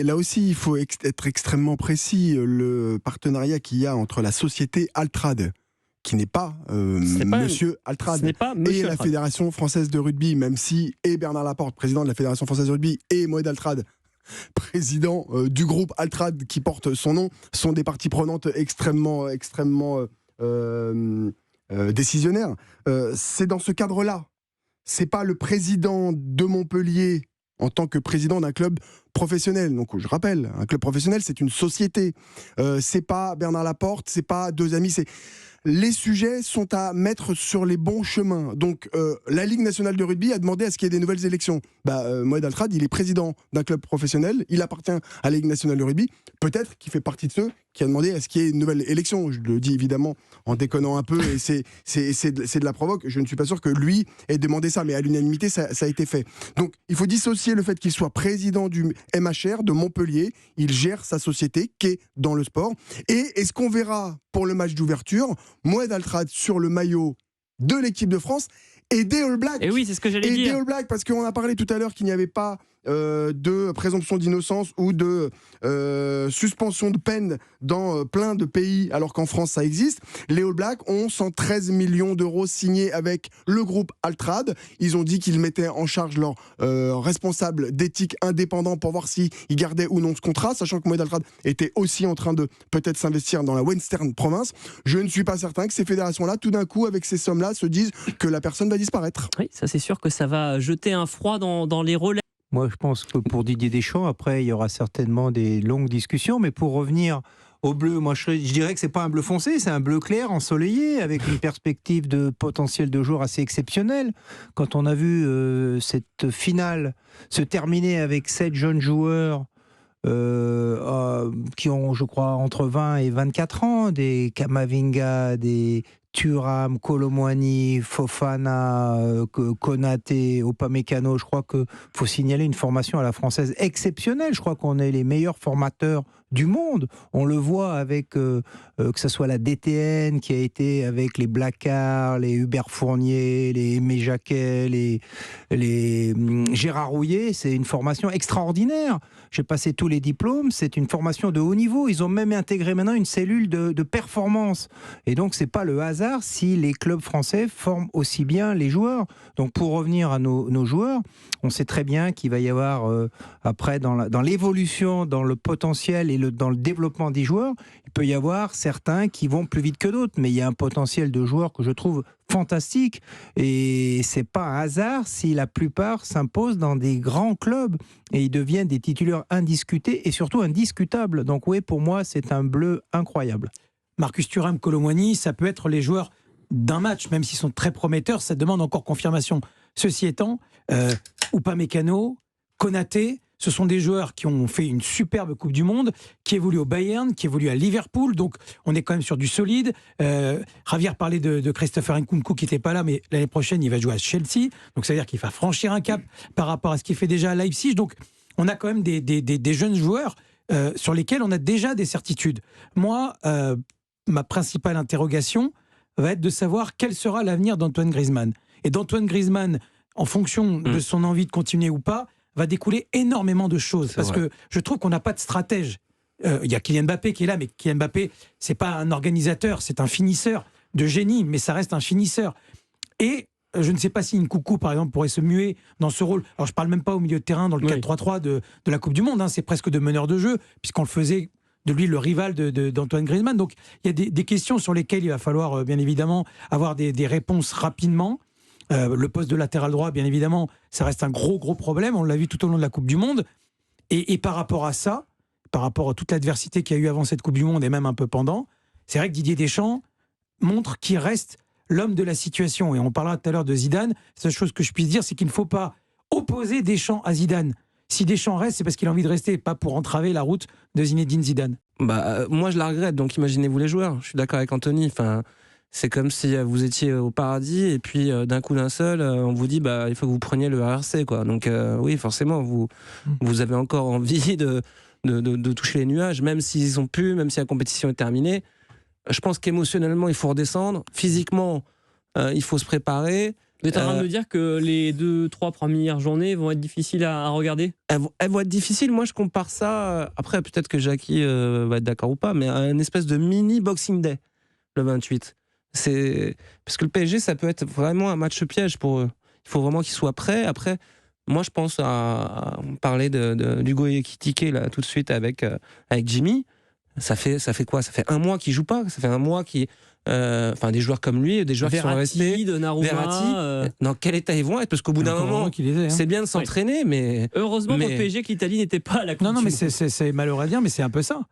là aussi, il faut être extrêmement précis. Le partenariat qu'il y a entre la société Altrad, qui n'est pas Monsieur Altrad, et la Fédération française de rugby, même si Bernard Laporte, président de la Fédération française de rugby, et Moed Altrad, président du groupe Altrad qui porte son nom, sont des parties prenantes extrêmement décisionnaires. C'est dans ce cadre-là. C'est pas le président de Montpellier en tant que président d'un club professionnel. Donc je rappelle, un club professionnel, c'est une société. C'est pas Bernard Laporte, c'est pas deux amis. Les sujets sont à mettre sur les bons chemins. Donc, la Ligue nationale de rugby a demandé à ce qu'il y ait des nouvelles élections. Moed Altrad, il est président d'un club professionnel, il appartient à la Ligue nationale de rugby. Peut-être qu'il fait partie de ceux qui a demandé à ce qu'il y ait une nouvelle élection. Je le dis évidemment en déconnant un peu, et c'est de la provoque. Je ne suis pas sûr que lui ait demandé ça, mais à l'unanimité, ça a été fait. Donc, il faut dissocier le fait qu'il soit président du MHR de Montpellier. Il gère sa société qui est dans le sport. Et est-ce qu'on verra pour le match d'ouverture Moed Altrad sur le maillot de l'équipe de France et des All Blacks? Et oui, c'est ce que j'allais dire. Et des All Blacks, parce qu'on a parlé tout à l'heure qu'il n'y avait pas de présomption d'innocence ou de suspension de peine dans plein de pays, alors qu'en France ça existe. Les All Blacks ont 113 millions d'euros signés avec le groupe Altrad. Ils ont dit qu'ils mettaient en charge leur responsable d'éthique indépendant pour voir s'ils gardaient ou non ce contrat, sachant que Moed Altrad était aussi en train de peut-être s'investir dans la Western Province. Je ne suis pas certain que ces fédérations-là, tout d'un coup, avec ces sommes-là, se disent que la personne va disparaître. Oui, ça c'est sûr que ça va jeter un froid dans les relais. Moi, je pense que pour Didier Deschamps, après, il y aura certainement des longues discussions. Mais pour revenir au bleu, moi, je dirais que c'est pas un bleu foncé, c'est un bleu clair, ensoleillé, avec une perspective de potentiel de joueurs assez exceptionnelle. Quand on a vu cette finale se terminer avec 7 jeunes joueurs qui ont, je crois, entre 20 et 24 ans, des Kamavinga, des Thuram, Colomwani, Fofana, Konaté, Upamecano. Je crois qu'il faut signaler une formation à la française exceptionnelle. Je crois qu'on est les meilleurs formateurs du monde. On le voit avec que ce soit la DTN qui a été avec les Blacquart, les Hubert Fournier, les Aimé Jacquet, les Gérard Rouillet. C'est une formation extraordinaire. J'ai passé tous les diplômes. C'est une formation de haut niveau. Ils ont même intégré maintenant une cellule de performance. Et donc, c'est pas le hasard si les clubs français forment aussi bien les joueurs. Donc, pour revenir à nos joueurs, on sait très bien qu'il va y avoir, après, dans l'évolution, dans le potentiel et dans le développement des joueurs, il peut y avoir certains qui vont plus vite que d'autres, mais il y a un potentiel de joueurs que je trouve fantastique, et c'est pas un hasard si la plupart s'imposent dans des grands clubs et ils deviennent des titulaires indiscutés et surtout indiscutables. Donc oui, pour moi, c'est un bleu incroyable. Marcus Thuram, Colomwani, ça peut être les joueurs d'un match, même s'ils sont très prometteurs, ça demande encore confirmation. Ceci étant, Upamecano, Konaté, ce sont des joueurs qui ont fait une superbe Coupe du Monde, qui évoluent au Bayern, qui évoluent à Liverpool, donc on est quand même sur du solide. Javier parlait de Christopher Nkunku qui n'était pas là, mais l'année prochaine il va jouer à Chelsea, donc ça veut dire qu'il va franchir un cap par rapport à ce qu'il fait déjà à Leipzig. Donc on a quand même des jeunes joueurs sur lesquels on a déjà des certitudes. Moi, ma principale interrogation va être de savoir quel sera l'avenir d'Antoine Griezmann. Et d'Antoine Griezmann, en fonction de son envie de continuer ou pas, va découler énormément de choses. Parce que je trouve qu'on n'a pas de stratège. Il y a Kylian Mbappé qui est là, mais Kylian Mbappé, c'est pas un organisateur, c'est un finisseur de génie, mais ça reste un finisseur. Et je ne sais pas si Nkunku, par exemple, pourrait se muer dans ce rôle. Alors, je parle même pas au milieu de terrain dans le 4-3-3 de la Coupe du Monde, hein, c'est presque de meneur de jeu, puisqu'on le faisait de lui le rival d'Antoine Griezmann. Donc, il y a des questions sur lesquelles il va falloir, bien évidemment, avoir des réponses rapidement. Le poste de latéral droit, bien évidemment, ça reste un gros problème. On l'a vu tout au long de la Coupe du Monde. Et par rapport à ça, par rapport à toute l'adversité qu'il y a eu avant cette Coupe du Monde et même un peu pendant, c'est vrai que Didier Deschamps montre qu'il reste l'homme de la situation. Et on parlera tout à l'heure de Zidane. La seule chose que je puisse dire, c'est qu'il ne faut pas opposer Deschamps à Zidane. Si Deschamps reste, c'est parce qu'il a envie de rester, pas pour entraver la route de Zinedine Zidane. Moi, je la regrette. Donc, imaginez-vous les joueurs. Je suis d'accord avec Anthony. Enfin, c'est comme si vous étiez au paradis et puis d'un coup d'un seul, on vous dit il faut que vous preniez le RRC, quoi. Donc oui, forcément, vous avez encore envie de toucher les nuages, même s'ils sont plus, même si la compétition est terminée. Je pense qu'émotionnellement, il faut redescendre. Physiquement, il faut se préparer. Vous êtes en train de me dire que les 2-3 premières journées vont être difficiles à regarder? Elles vont être difficiles. Moi, je compare ça. Après, peut-être que Jackie va être d'accord ou pas, mais à une espèce de mini Boxing Day, le 28. Parce que le PSG, ça peut être vraiment un match piège pour eux. Il faut vraiment qu'ils soient prêts. Après, moi, je pense à parler d'Hugo Ekitike là tout de suite avec Jimmy. Ça fait quoi? Ça fait un mois qu'il joue pas. Ça fait un mois qu'il. Enfin, des joueurs comme lui, des joueurs qui sont restés. Donnarumma, Verratti, dans quel état ils vont être? Parce qu'au bout d'un moment, c'est bien de s'entraîner, mais heureusement pour le PSG que l'Italie n'était pas à la coupe. Non, mais c'est malheureux à dire, mais c'est un peu ça.